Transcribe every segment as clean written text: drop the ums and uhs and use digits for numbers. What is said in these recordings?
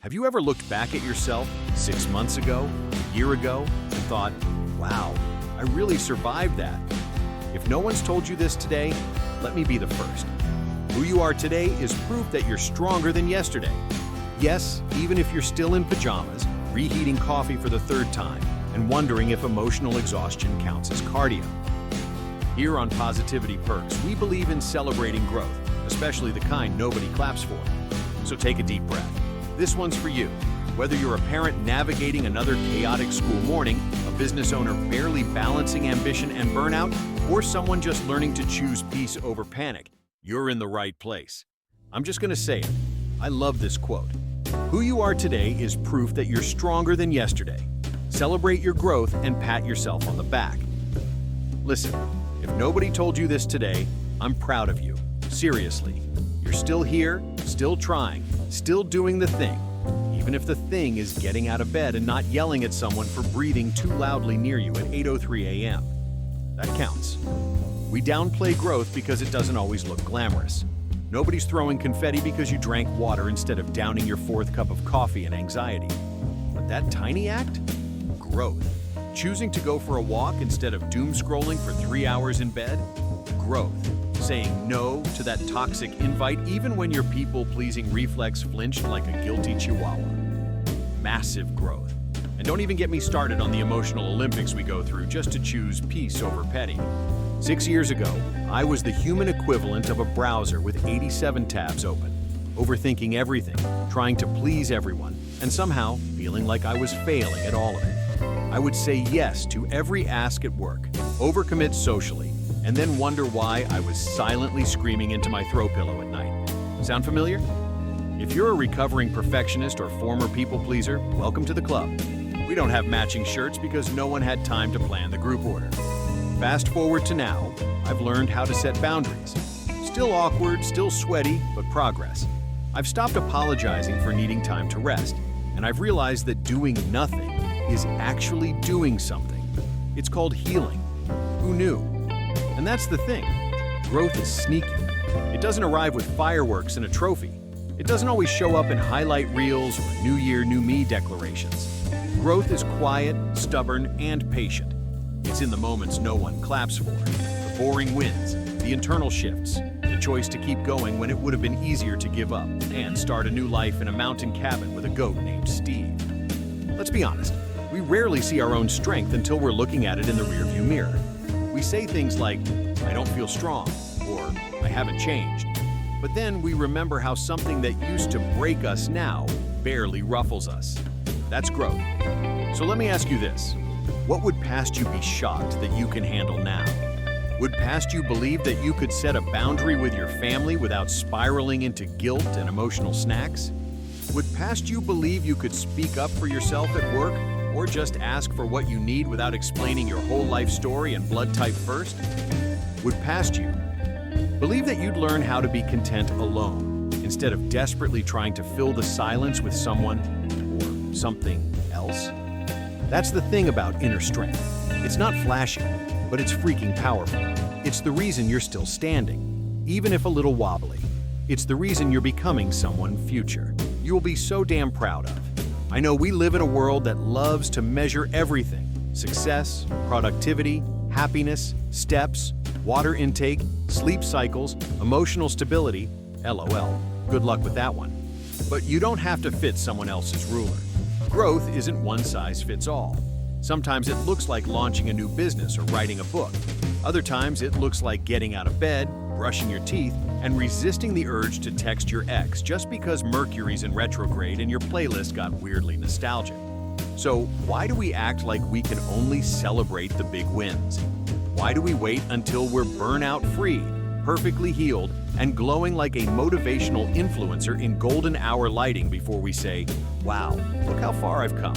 Have you ever looked back at yourself 6 months ago, a year ago, and thought, wow, I really survived that? If no one's told you this today, let me be the first. Who you are today is proof that you're stronger than yesterday. Yes, even if you're still in pajamas, reheating coffee for the third time, and wondering if emotional exhaustion counts as cardio. Here on Positivity Perks, we believe in celebrating growth, especially the kind nobody claps for. So take a deep breath. This one's for you. Whether you're a parent navigating another chaotic school morning, a business owner barely balancing ambition and burnout, or someone just learning to choose peace over panic, you're in the right place. I'm just going to say it. I love this quote. Who you are today is proof that you're stronger than yesterday. Celebrate your growth and pat yourself on the back. Listen, if nobody told you this today, I'm proud of you. Seriously. You're still here, still trying, still doing the thing, even if the thing is getting out of bed and not yelling at someone for breathing too loudly near you at 8:03 a.m. That counts. We downplay growth because it doesn't always look glamorous. Nobody's throwing confetti because you drank water instead of downing your fourth cup of coffee in anxiety. But that tiny act? Growth. Choosing to go for a walk instead of doom scrolling for 3 hours in bed? Growth. Saying no to that toxic invite even when your people-pleasing reflex flinched like a guilty chihuahua. Massive growth. And don't even get me started on the emotional Olympics we go through just to choose peace over petty. 6 years ago, I was the human equivalent of a browser with 87 tabs open, overthinking everything, trying to please everyone, and somehow feeling like I was failing at all of it. I would say yes to every ask at work, overcommit socially, and then wonder why I was silently screaming into my throw pillow at night. Sound familiar? If you're a recovering perfectionist or former people pleaser, welcome to the club. We don't have matching shirts because no one had time to plan the group order. Fast forward to now, I've learned how to set boundaries. Still awkward, still sweaty, but progress. I've stopped apologizing for needing time to rest, and I've realized that doing nothing is actually doing something. It's called healing. Who knew? And that's the thing. Growth is sneaky. It doesn't arrive with fireworks and a trophy. It doesn't always show up in highlight reels or New Year, New Me declarations. Growth is quiet, stubborn, and patient. It's in the moments no one claps for, the boring wins, the internal shifts, the choice to keep going when it would have been easier to give up and start a new life in a mountain cabin with a goat named Steve. Let's be honest, we rarely see our own strength until we're looking at it in the rearview mirror. We say things like, I don't feel strong, or I haven't changed. But then we remember how something that used to break us now barely ruffles us. That's growth. So let me ask you this. What would past you be shocked that you can handle now? Would past you believe that you could set a boundary with your family without spiraling into guilt and emotional snacks? Would past you believe you could speak up for yourself at work? Or just ask for what you need without explaining your whole life story and blood type first? Would past you believe that you'd learn how to be content alone instead of desperately trying to fill the silence with someone or something else? That's the thing about inner strength. It's not flashy, but it's freaking powerful. It's the reason you're still standing, even if a little wobbly. It's the reason you're becoming someone future you will be so damn proud of. I know we live in a world that loves to measure everything: success, productivity, happiness, steps, water intake, sleep cycles, emotional stability. LOL, good luck with that one. But you don't have to fit someone else's ruler. Growth isn't one size fits all. Sometimes it looks like launching a new business or writing a book. Other times it looks like getting out of bed, brushing your teeth, and resisting the urge to text your ex just because Mercury's in retrograde and your playlist got weirdly nostalgic. So why do we act like we can only celebrate the big wins? Why do we wait until we're burnout-free, perfectly healed, and glowing like a motivational influencer in golden hour lighting before we say, wow, look how far I've come?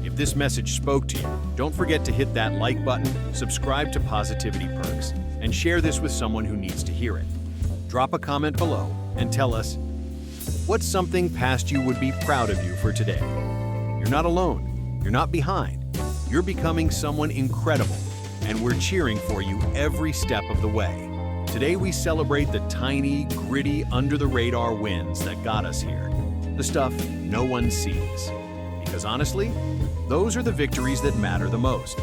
If this message spoke to you, don't forget to hit that like button, subscribe to Positivity Perks, and share this with someone who needs to hear it. Drop a comment below and tell us, what's something past you would be proud of you for today? You're not alone. You're not behind. You're becoming someone incredible, and we're cheering for you every step of the way. Today we celebrate the tiny, gritty, under-the-radar wins that got us here. the stuff no one sees. Because honestly, those are the victories that matter the most.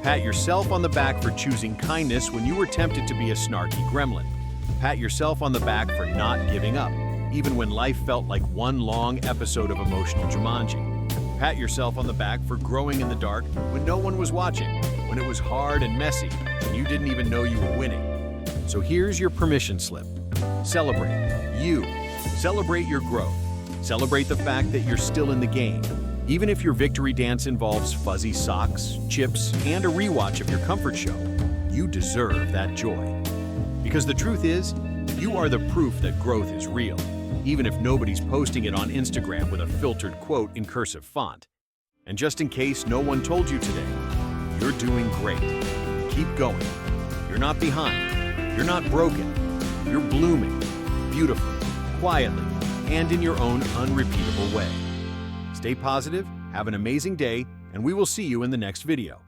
Pat yourself on the back for choosing kindness when you were tempted to be a snarky gremlin. Pat yourself on the back for not giving up, even when life felt like one long episode of emotional Jumanji. Pat yourself on the back for growing in the dark when no one was watching, when it was hard and messy, and you didn't even know you were winning. So here's your permission slip. Celebrate you. Celebrate your growth. Celebrate the fact that you're still in the game. Even if your victory dance involves fuzzy socks, chips, and a rewatch of your comfort show, you deserve that joy. Because the truth is, you are the proof that growth is real, even if nobody's posting it on Instagram with a filtered quote in cursive font. And just in case no one told you today, you're doing great. Keep going. You're not behind. You're not broken. You're blooming, beautifully, quietly, and in your own unrepeatable way. Stay positive, have an amazing day, and we will see you in the next video.